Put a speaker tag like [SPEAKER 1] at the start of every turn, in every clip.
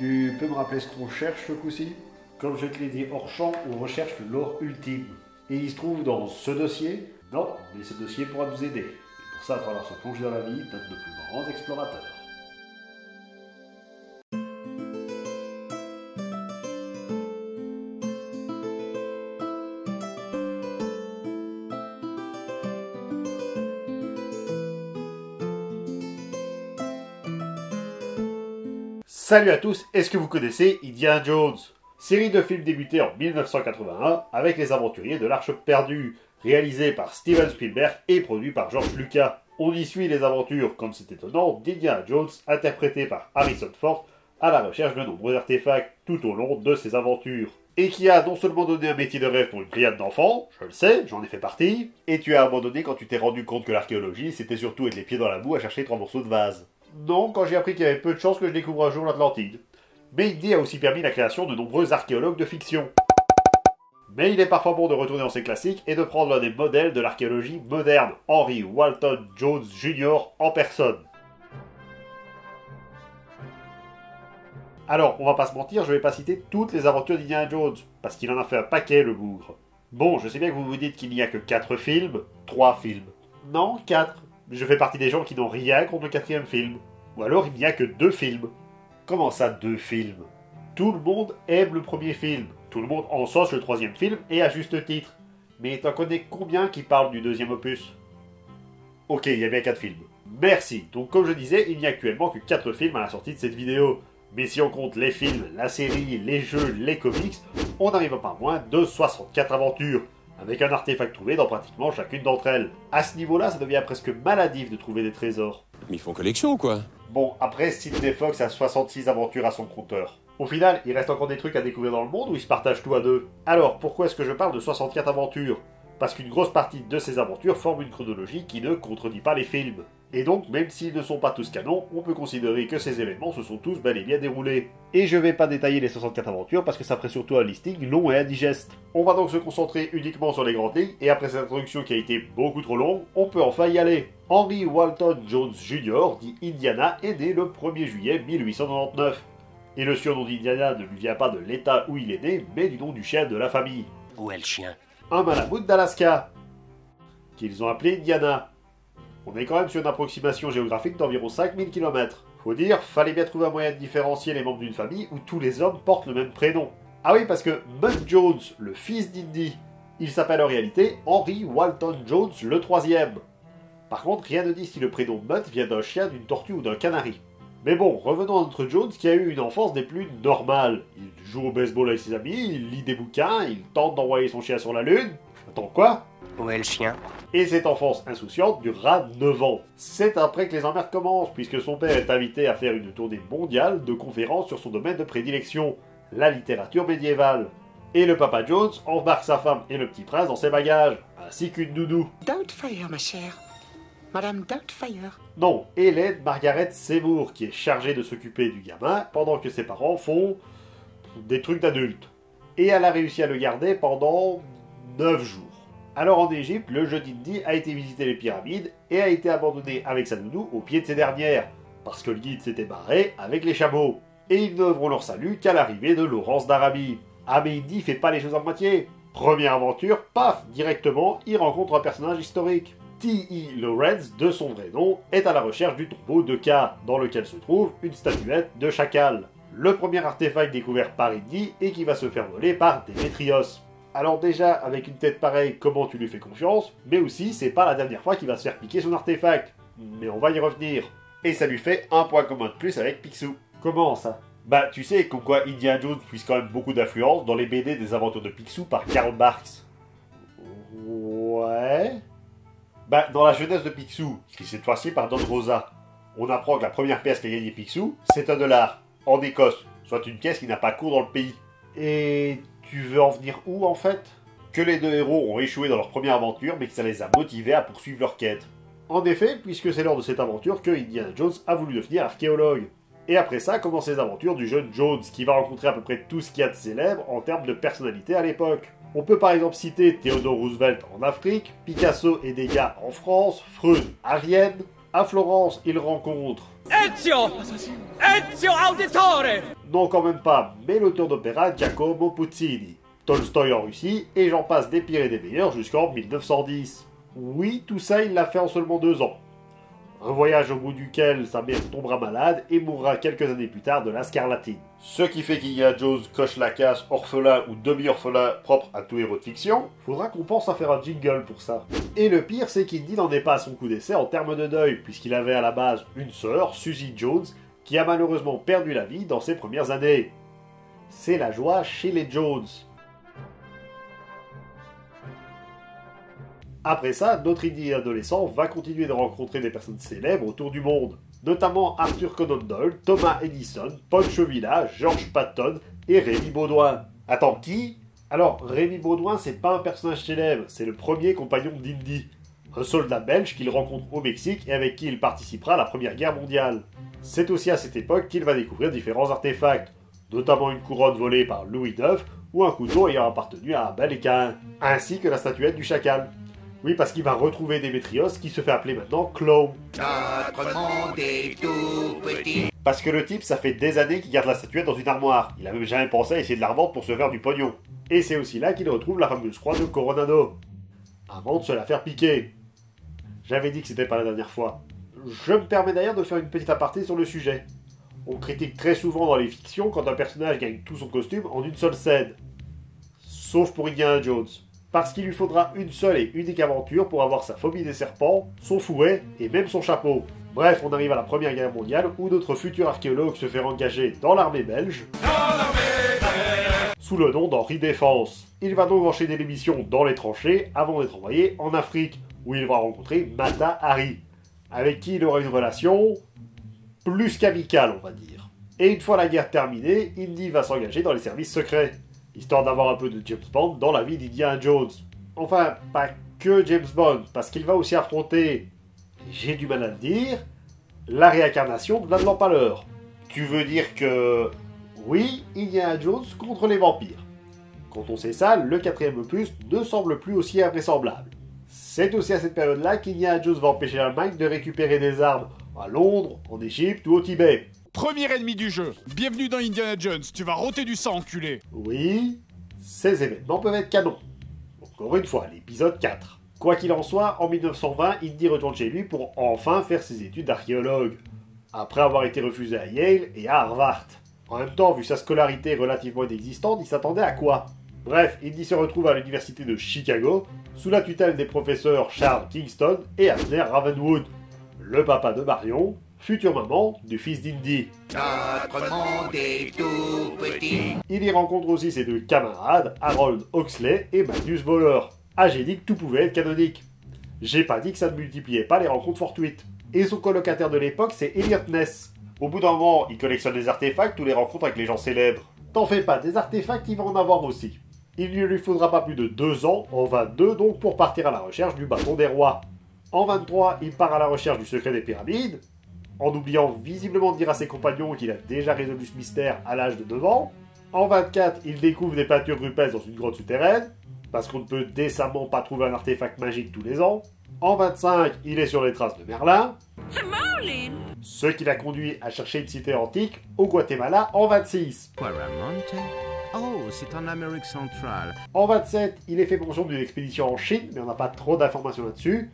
[SPEAKER 1] Tu peux me rappeler ce qu'on cherche ce coup-ci? Comme je te l'ai dit hors champ, on recherche l'or ultime. Et il se trouve dans ce dossier? Non, mais ce dossier pourra nous aider. Et pour ça, il va falloir se plonger dans la vie d'un de nos plus grands explorateurs. Salut à tous, est-ce que vous connaissez Indiana Jones? Série de films débutée en 1981 avec les aventuriers de l'Arche perdue, réalisé par Steven Spielberg et produit par George Lucas. On y suit les aventures, comme c'est étonnant, d'Indiana Jones, interprété par Harrison Ford, à la recherche de nombreux artefacts tout au long de ses aventures. Et qui a non seulement donné un métier de rêve pour une pléiade d'enfants, je le sais, j'en ai fait partie, et tu as abandonné quand tu t'es rendu compte que l'archéologie, c'était surtout être les pieds dans la boue à chercher 3 morceaux de vase. Non, quand j'ai appris qu'il y avait peu de chances que je découvre un jour l'Atlantide. Mais Indy a aussi permis la création de nombreux archéologues de fiction. Mais il est parfois bon de retourner dans ses classiques et de prendre l'un des modèles de l'archéologie moderne, Henry Walton Jones Jr. en personne. Alors, on va pas se mentir, je vais pas citer toutes les aventures d'Indiana Jones, parce qu'il en a fait un paquet, le bougre. Bon, je sais bien que vous vous dites qu'il n'y a que 4 films, 3 films. Non, 4. Je fais partie des gens qui n'ont rien contre le 4e film. Ou alors il n'y a que 2 films. Comment ça, 2 films? Tout le monde aime le premier film. Tout le monde encense le 3e film, et à juste titre. Mais t'en connais combien qui parlent du 2e opus? Ok, il y a bien 4 films. Merci. Donc comme je disais, il n'y a actuellement que 4 films à la sortie de cette vidéo. Mais si on compte les films, la série, les jeux, les comics, on n'arrive pas moins de 64 aventures, avec un artefact trouvé dans pratiquement chacune d'entre elles. À ce niveau-là, ça devient presque maladif de trouver des trésors.
[SPEAKER 2] Mais ils font collection, quoi.
[SPEAKER 1] Bon, après, Sidney Fox a 66 aventures à son compteur. Au final, il reste encore des trucs à découvrir dans le monde ou ils se partagent tout à deux? Alors, pourquoi est-ce que je parle de 64 aventures? Parce qu'une grosse partie de ces aventures forme une chronologie qui ne contredit pas les films. Et donc, même s'ils ne sont pas tous canons, on peut considérer que ces événements se sont tous bel et bien déroulés. Et je vais pas détailler les 64 aventures parce que ça ferait surtout un listing long et indigeste. On va donc se concentrer uniquement sur les grandes lignes, et après cette introduction qui a été beaucoup trop longue, on peut enfin y aller. Henry Walton Jones Jr., dit Indiana, est né le 1er juillet 1899. Et le surnom d'Indiana ne lui vient pas de l'état où il est né, mais du nom du chien de la famille.
[SPEAKER 3] Où est le chien?
[SPEAKER 1] Un malamute d'Alaska, qu'ils ont appelé Indiana. On est quand même sur une approximation géographique d'environ 5000 km. Faut dire, fallait bien trouver un moyen de différencier les membres d'une famille où tous les hommes portent le même prénom. Ah oui, parce que Mutt Jones, le fils d'Indy, il s'appelle en réalité Henry Walton Jones le 3e. Par contre, rien ne dit si le prénom Mutt vient d'un chien, d'une tortue ou d'un canari. Mais bon, revenons à notre Jones qui a eu une enfance des plus normales. Il joue au baseball avec ses amis, il lit des bouquins, il tente d'envoyer son chien sur la lune. Attends, quoi?
[SPEAKER 3] Où est le chien?
[SPEAKER 1] Et cette enfance insouciante durera 9 ans. C'est après que les emmerdes commencent, puisque son père est invité à faire une tournée mondiale de conférences sur son domaine de prédilection, la littérature médiévale. Et le papa Jones embarque sa femme et le petit prince dans ses bagages, ainsi qu'une nounou.
[SPEAKER 4] Doubtfire, ma chère. Madame Doubtfire.
[SPEAKER 1] Non, Hélène Margaret Seymour, qui est chargée de s'occuper du gamin, pendant que ses parents font des trucs d'adultes. Et elle a réussi à le garder pendant 9 jours. Alors en Égypte, le jeune Indy a été visiter les pyramides et a été abandonné avec sa nounou au pied de ces dernières, parce que le guide s'était barré avec les chameaux. Et ils n'œuvront leur salut qu'à l'arrivée de Laurence d'Arabie. Ah mais Indy fait pas les choses à moitié. Première aventure, paf, directement, il rencontre un personnage historique. T.E. Lawrence, de son vrai nom, est à la recherche du tombeau de K, dans lequel se trouve une statuette de chacal. Le premier artefact découvert par Indy et qui va se faire voler par Démétrios. Alors déjà, avec une tête pareille, comment tu lui fais confiance? Mais aussi, c'est pas la dernière fois qu'il va se faire piquer son artefact. Mais on va y revenir. Et ça lui fait un point commun de plus avec Picsou. Comment ça? Bah, tu sais, comme quoi Indiana Jones puise quand même beaucoup d'influence dans les BD des aventures de Picsou par Karl Barks. Ouais... Bah, dans la jeunesse de Picsou, écrit cette fois-ci par Don Rosa, on apprend que la première pièce qu'a gagné Picsou, c'est $1, en Écosse, soit une caisse qui n'a pas cours dans le pays. Et tu veux en venir où, en fait? Que les deux héros ont échoué dans leur première aventure, mais que ça les a motivés à poursuivre leur quête. En effet, puisque c'est lors de cette aventure que Indiana Jones a voulu devenir archéologue. Et après ça, commencent les aventures du jeune Jones, qui va rencontrer à peu près tout ce qu'il y a de célèbre en termes de personnalité à l'époque. On peut par exemple citer Theodore Roosevelt en Afrique, Picasso et Degas en France, Freud à Vienne. À Florence, il rencontre
[SPEAKER 2] Ezio! Ezio Auditore!
[SPEAKER 1] Non, quand même pas, mais l'auteur d'opéra Giacomo Puccini, Tolstoï en Russie, et j'en passe des pires et des meilleurs jusqu'en 1910. Oui, tout ça, il l'a fait en seulement 2 ans. Un voyage au bout duquel sa mère tombera malade et mourra quelques années plus tard de la scarlatine. Ce qui fait qu'Indiana Jones coche la case orphelin ou demi-orphelin propre à tout héros de fiction. Faudra qu'on pense à faire un jingle pour ça. Et le pire, c'est qu'Indy n'en est pas à son coup d'essai en termes de deuil, puisqu'il avait à la base une sœur, Susie Jones, qui a malheureusement perdu la vie dans ses premières années. C'est la joie chez les Jones. Après ça, notre Indy adolescent va continuer de rencontrer des personnes célèbres autour du monde, notamment Arthur Conan Doyle, Thomas Edison, Pancho Villa, George Patton et Rémi Baudouin. Attends, qui? Alors, Rémi Baudouin, c'est pas un personnage célèbre, c'est le premier compagnon d'Indy, un soldat belge qu'il rencontre au Mexique et avec qui il participera à la Première Guerre mondiale. C'est aussi à cette époque qu'il va découvrir différents artefacts, notamment une couronne volée par Louis IX ou un couteau ayant appartenu à Abel et Caïn, ainsi que la statuette du chacal. Oui, parce qu'il va retrouver Démétrios, qui se fait appeler maintenant Clown.
[SPEAKER 3] Notre monde est tout petit.
[SPEAKER 1] Parce que le type, ça fait des années qu'il garde la statuette dans une armoire. Il a même jamais pensé à essayer de la revendre pour se faire du pognon. Et c'est aussi là qu'il retrouve la fameuse croix de Coronado, avant de se la faire piquer. J'avais dit que c'était pas la dernière fois. Je me permets d'ailleurs de faire une petite aparté sur le sujet. On critique très souvent dans les fictions quand un personnage gagne tout son costume en une seule scène. Sauf pour Indiana Jones. Parce qu'il lui faudra une seule et unique aventure pour avoir sa phobie des serpents, son fouet et même son chapeau. Bref, on arrive à la Première Guerre mondiale où notre futur archéologue se fait engager dans l'armée belge sous le nom d'Henri Défense. Il va donc enchaîner les missions dans les tranchées avant d'être envoyé en Afrique, où il va rencontrer Mata Hari, avec qui il aura une relation plus qu'amicale, on va dire. Et une fois la guerre terminée, Indy va s'engager dans les services secrets, histoire d'avoir un peu de James Bond dans la vie d'Indiana Jones. Enfin, pas que James Bond, parce qu'il va aussi affronter, j'ai du mal à le dire, la réincarnation de Vlad l'Empaleur. Tu veux dire que... Oui, Indiana Jones contre les vampires. Quand on sait ça, le 4e opus ne semble plus aussi invraisemblable. C'est aussi à cette période-là qu'Indiana Jones va empêcher l'Allemagne de récupérer des armes à Londres, en Égypte ou au Tibet.
[SPEAKER 5] Premier ennemi du jeu. Bienvenue dans Indiana Jones, tu vas rôter du sang, enculé.
[SPEAKER 1] Oui, ces événements peuvent être canons. Encore une fois, l'épisode 4. Quoi qu'il en soit, en 1920, Indy retourne chez lui pour enfin faire ses études d'archéologue, après avoir été refusé à Yale et à Harvard. En même temps, vu sa scolarité relativement inexistante, il s'attendait à quoi? Bref, Indy se retrouve à l'université de Chicago, sous la tutelle des professeurs Charles Kingston et Abner Ravenwood, le papa de Marion, future maman du fils d'Indy.
[SPEAKER 3] Notre monde est tout petit.
[SPEAKER 1] Il y rencontre aussi ses 2 camarades, Harold Oxley et Magnus Voller. Ah, j'ai dit que tout pouvait être canonique. J'ai pas dit que ça ne multipliait pas les rencontres fortuites. Et son colocataire de l'époque, c'est Elliot Ness. Au bout d'un moment, il collectionne des artefacts ou les rencontres avec les gens célèbres. T'en fais pas, des artefacts, il va en avoir aussi. Il ne lui faudra pas plus de 2 ans, en 22 donc, pour partir à la recherche du bâton des rois. En 23, il part à la recherche du secret des pyramides, en oubliant visiblement de dire à ses compagnons qu'il a déjà résolu ce mystère à l'âge de 9 ans. En 24, il découvre des peintures rupestres dans une grotte souterraine, parce qu'on ne peut décemment pas trouver un artefact magique tous les ans. En 25, il est sur les traces de Merlin, ce qui l'a conduit à chercher une cité antique au Guatemala en 26.
[SPEAKER 6] Paramonte? Oh, c'est en Amérique centrale.
[SPEAKER 1] En 27, il est fait mention d'une expédition en Chine, mais on n'a pas trop d'informations là-dessus.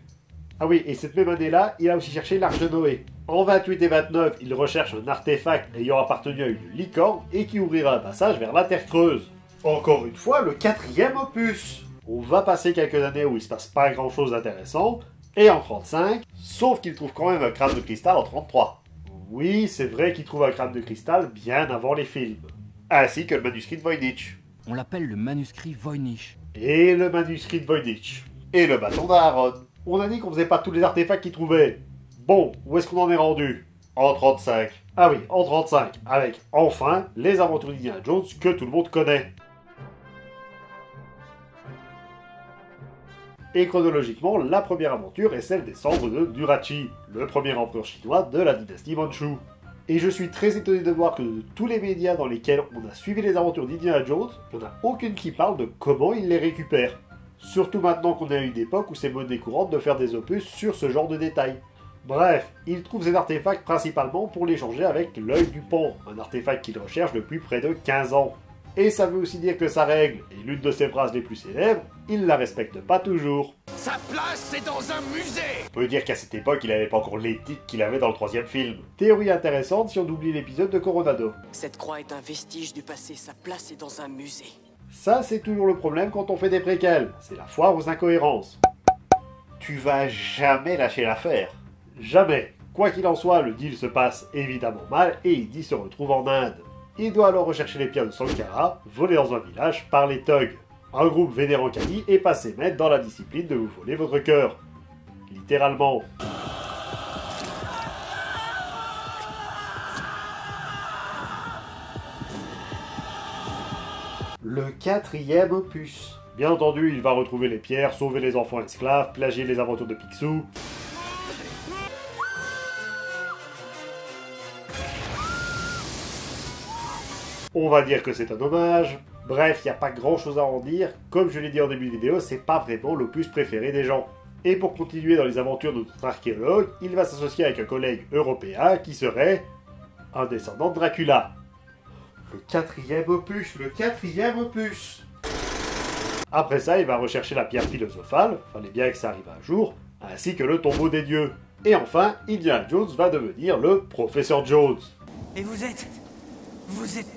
[SPEAKER 1] Ah oui, et cette même année-là, il a aussi cherché l'Arche de Noé. En 28 et 29, il recherche un artefact ayant appartenu à une licorne et qui ouvrira un passage vers la Terre creuse. Encore une fois, le 4e opus. On va passer quelques années où il se passe pas grand-chose d'intéressant, et en 35, sauf qu'il trouve quand même un crâne de cristal en 33. Oui, c'est vrai qu'il trouve un crâne de cristal bien avant les films. Ainsi que le manuscrit de Voynich.
[SPEAKER 7] On l'appelle le manuscrit Voynich.
[SPEAKER 1] Et le manuscrit de Voynich. Et le bâton d'Aaron. On a dit qu'on faisait pas tous les artefacts qu'il trouvait. Bon, où est-ce qu'on en est rendu? En 35. Ah oui, en 35, avec enfin les aventures d'Indiana Jones que tout le monde connaît. Et chronologiquement, la première aventure est celle des cendres de Nurachi, le premier empereur chinois de la dynastie Manchu. Et je suis très étonné de voir que de tous les médias dans lesquels on a suivi les aventures d'Indiana Jones, il n'y en a aucune qui parle de comment il les récupère. Surtout maintenant qu'on est à une époque où c'est monnaie courante de faire des opus sur ce genre de détails. Bref, il trouve ces artefacts principalement pour l'échanger avec l'œil du pan, un artefact qu'il recherche depuis près de 15 ans. Et ça veut aussi dire que sa règle, et l'une de ses phrases les plus célèbres, il la respecte pas toujours.
[SPEAKER 3] Sa place, c'est dans un musée.
[SPEAKER 1] On peut dire qu'à cette époque, il avait pas encore l'éthique qu'il avait dans le 3e film. Théorie intéressante si on oublie l'épisode de Coronado.
[SPEAKER 8] Cette croix est un vestige du passé, sa place est dans un musée.
[SPEAKER 1] Ça, c'est toujours le problème quand on fait des préquels, c'est la foire aux incohérences. Tu vas jamais lâcher l'affaire. Jamais. Quoi qu'il en soit, le deal se passe évidemment mal et Indy se retrouve en Inde. Il doit alors rechercher les pierres de Sankara, volées dans un village par les thugs. Un groupe vénérant Kali est passé maître dans la discipline de vous voler votre cœur. Littéralement. Le 4e opus. Bien entendu, il va retrouver les pierres, sauver les enfants esclaves, plagier les aventures de Picsou. On va dire que c'est un hommage. Bref, il n'y a pas grand chose à en dire. Comme je l'ai dit en début de vidéo, c'est pas vraiment l'opus préféré des gens. Et pour continuer dans les aventures de notre archéologue, il va s'associer avec un collègue européen qui serait un descendant de Dracula. Le 4e opus, le 4e opus. Après ça, il va rechercher la pierre philosophale, fallait bien que ça arrive un jour, ainsi que le tombeau des dieux. Et enfin, Indiana Jones va devenir le professeur Jones.
[SPEAKER 8] Et vous êtes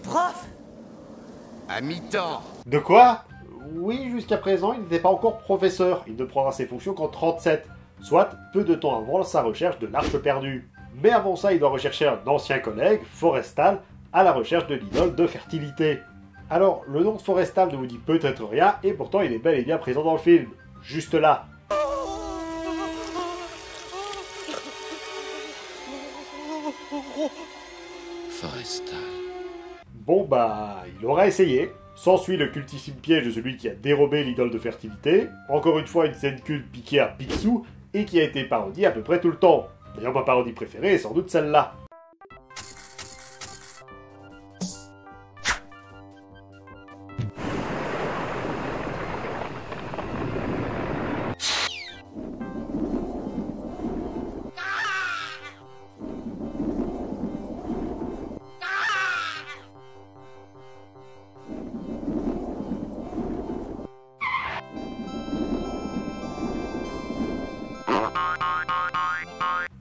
[SPEAKER 8] prof?
[SPEAKER 3] À mi-temps.
[SPEAKER 1] De quoi? Oui, jusqu'à présent, il n'était pas encore professeur. Il ne prendra ses fonctions qu'en 37, soit peu de temps avant sa recherche de l'Arche perdue. Mais avant ça, il doit rechercher un ancien collègue, Forestal, à la recherche de l'idole de fertilité. Alors, le nom de Forestal ne vous dit peut-être rien, et pourtant il est bel et bien présent dans le film. Juste là.
[SPEAKER 3] Forestal.
[SPEAKER 1] Bon bah, il aura essayé. S'ensuit le cultissime piège de celui qui a dérobé l'idole de fertilité. Encore une fois, une scène culte piquée à Picsou, et qui a été parodiée à peu près tout le temps. D'ailleurs, ma parodie préférée est sans doute celle-là.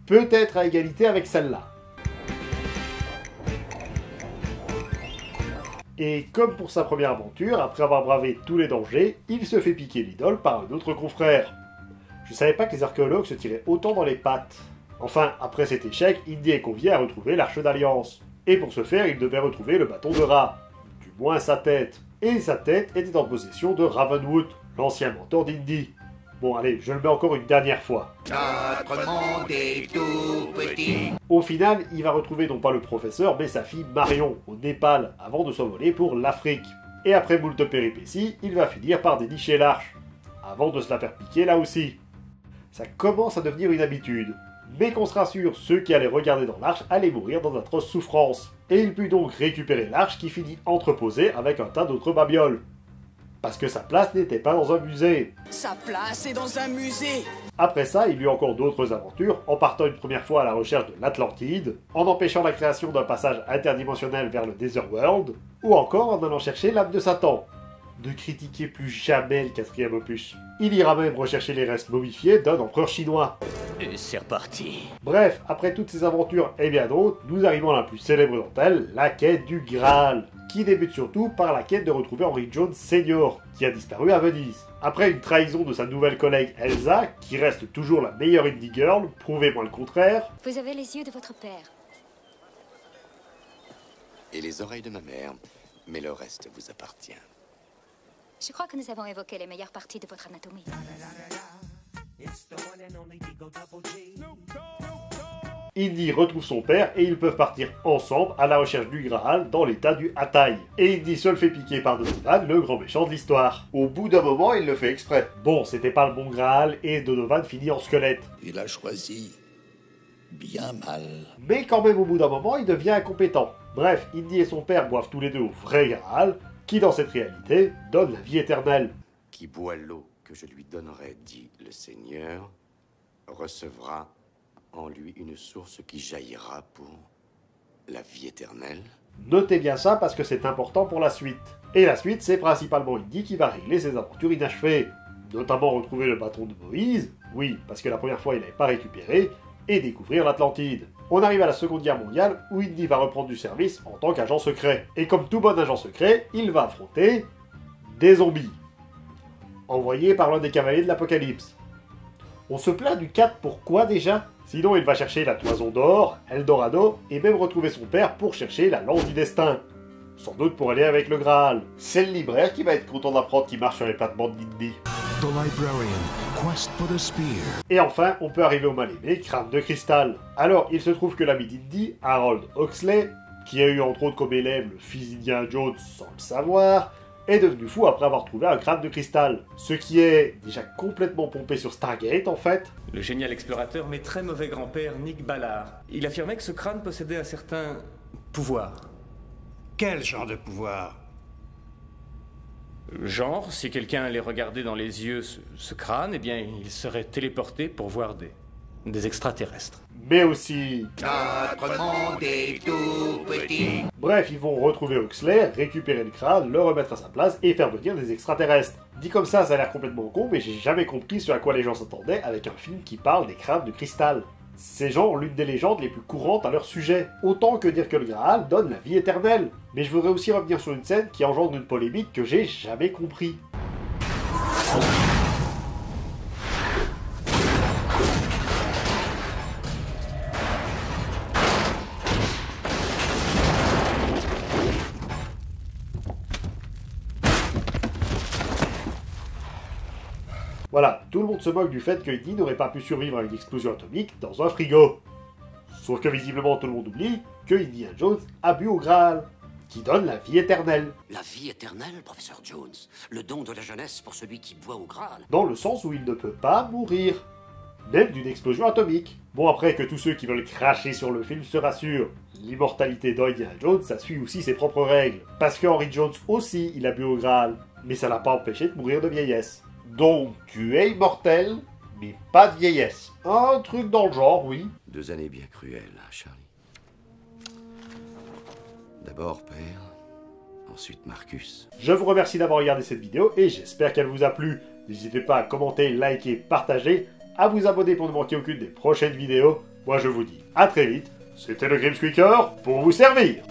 [SPEAKER 1] Peut-être à égalité avec celle-là. Et comme pour sa première aventure, après avoir bravé tous les dangers, il se fait piquer l'idole par un autre confrère. Je savais pas que les archéologues se tiraient autant dans les pattes. Enfin, après cet échec, Indy est convié à retrouver l'Arche d'Alliance. Et pour ce faire, il devait retrouver le bâton de rat. Du moins sa tête. Et sa tête était en possession de Ravenwood, l'ancien mentor d'Indy. Bon allez, je le mets encore une dernière fois.
[SPEAKER 3] Notre monde est tout petit.
[SPEAKER 1] Au final, il va retrouver non pas le professeur, mais sa fille Marion, au Népal, avant de s'envoler pour l'Afrique. Et après moult péripéties, il va finir par dénicher l'arche, avant de se la faire piquer là aussi. Ça commence à devenir une habitude. Mais qu'on se rassure, ceux qui allaient regarder dans l'arche allaient mourir dans d'atroces souffrances. Et il put donc récupérer l'arche qui finit entreposée avec un tas d'autres babioles. Parce que sa place n'était pas dans un musée.
[SPEAKER 8] Sa place est dans un musée.
[SPEAKER 1] Après ça, il eut encore d'autres aventures, en partant une première fois à la recherche de l'Atlantide, en empêchant la création d'un passage interdimensionnel vers le Netherworld, ou encore en allant chercher l'âme de Satan. Ne critiquez plus jamais le 4e opus. Il ira même rechercher les restes momifiés d'un empereur chinois.
[SPEAKER 2] Et c'est reparti.
[SPEAKER 1] Bref, après toutes ces aventures et bien d'autres, nous arrivons à la plus célèbre d'entre elles, la quête du Graal, qui débute surtout par la quête de retrouver Henry Jones Senior, qui a disparu à Venise. Après une trahison de sa nouvelle collègue Elsa, qui reste toujours la meilleure indie girl, prouvez-moi le contraire.
[SPEAKER 9] Vous avez les yeux de votre père.
[SPEAKER 3] Et les oreilles de ma mère, mais le reste vous appartient.
[SPEAKER 9] Je crois que nous avons évoqué les meilleures parties de votre anatomie.
[SPEAKER 1] Indy retrouve son père et ils peuvent partir ensemble à la recherche du Graal dans l'état du Hatay. Et Indy se le fait piquer par Donovan, le grand méchant de l'histoire. Au bout d'un moment, il le fait exprès. Bon, c'était pas le bon Graal et Donovan finit en squelette.
[SPEAKER 3] Il a choisi bien mal.
[SPEAKER 1] Mais quand même au bout d'un moment, il devient incompétent. Bref, Indy et son père boivent tous les deux au vrai Graal, qui dans cette réalité donne la vie éternelle.
[SPEAKER 3] Qui boit l'eau que je lui donnerai, dit le Seigneur, recevra
[SPEAKER 10] en lui une source qui jaillira pour la vie éternelle.
[SPEAKER 1] Notez bien ça parce que c'est important pour la suite. Et la suite, c'est principalement Indy qui va régler ses aventures inachevées. Notamment retrouver le bâton de Moïse, oui, parce que la première fois il n'avait pas récupéré, et découvrir l'Atlantide. On arrive à la Seconde Guerre mondiale où Indy va reprendre du service en tant qu'agent secret. Et comme tout bon agent secret, il va affronter des zombies. Envoyés par l'un des cavaliers de l'Apocalypse. On se plaint du 4 pourquoi déjà? Sinon il va chercher la Toison d'Or, Eldorado, et même retrouver son père pour chercher la Lance du Destin. Sans doute pour aller avec le Graal. C'est le libraire qui va être content d'apprendre qu'il marche sur les plates-bandes d'Indy.
[SPEAKER 6] The Librarian, Quest for the Spear.
[SPEAKER 1] Et enfin, on peut arriver au mal-aimé Crâne de Cristal. Alors, il se trouve que l'ami d'Indy, Harold Huxley, qui a eu entre autres comme élève le fils d'Indiana Jones sans le savoir, est devenu fou après avoir trouvé un crâne de cristal. Ce qui est déjà complètement pompé sur Stargate en fait.
[SPEAKER 11] Le génial explorateur, mais très mauvais grand-père Nick Ballard. Il affirmait que ce crâne possédait un certain pouvoir.
[SPEAKER 12] Quel genre de pouvoir?
[SPEAKER 11] Genre, si quelqu'un allait regarder dans les yeux ce crâne, eh bien, il serait téléporté pour voir des extraterrestres.
[SPEAKER 1] Mais aussi...
[SPEAKER 3] Notre monde est tout petit.
[SPEAKER 1] Bref, ils vont retrouver Huxley, récupérer le crâne, le remettre à sa place et faire venir des extraterrestres. Dit comme ça a l'air complètement con, mais j'ai jamais compris ce à quoi les gens s'attendaient avec un film qui parle des crânes de cristal. Ces gens ont l'une des légendes les plus courantes à leur sujet. Autant que dire que le Graal donne la vie éternelle. Mais je voudrais aussi revenir sur une scène qui engendre une polémique que j'ai jamais compris. Voilà, tout le monde se moque du fait que Indy n'aurait pas pu survivre à une explosion atomique dans un frigo. Sauf que visiblement tout le monde oublie que Indiana Jones a bu au Graal, qui donne la vie éternelle.
[SPEAKER 10] La vie éternelle, professeur Jones. Le don de la jeunesse pour celui qui boit au Graal.
[SPEAKER 1] Dans le sens où il ne peut pas mourir, même d'une explosion atomique. Bon, après que tous ceux qui veulent cracher sur le film se rassurent, l'immortalité d'Indiana Jones, ça suit aussi ses propres règles. Parce que Henry Jones aussi, il a bu au Graal, mais ça l'a pas empêché de mourir de vieillesse. Donc tu es immortel, mais pas de vieillesse. Un truc dans le genre, oui.
[SPEAKER 10] 2 années bien cruelles, Charlie. D'abord père, ensuite Marcus.
[SPEAKER 1] Je vous remercie d'avoir regardé cette vidéo et j'espère qu'elle vous a plu. N'hésitez pas à commenter, liker, partager, à vous abonner pour ne manquer aucune des prochaines vidéos. Moi je vous dis à très vite, c'était le Grim Squeaker pour vous servir.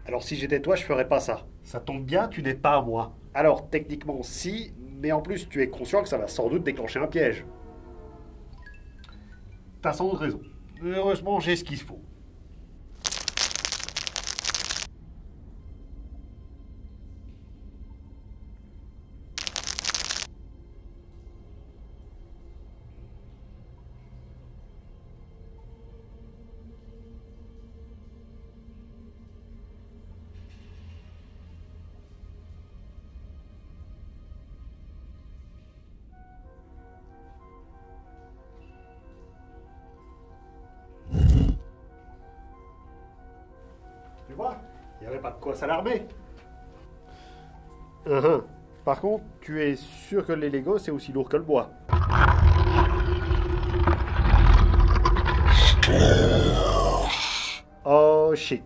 [SPEAKER 1] Alors si j'étais toi, je ferais pas ça. Ça tombe bien, tu n'es pas à moi. Alors techniquement si, mais en plus tu es conscient que ça va sans doute déclencher un piège. T'as sans doute raison. Heureusement, j'ai ce qu'il faut. Tu vois, il n'y avait pas de quoi s'alarmer. Par contre, tu es sûr que les Lego c'est aussi lourd que le bois? Oh shit.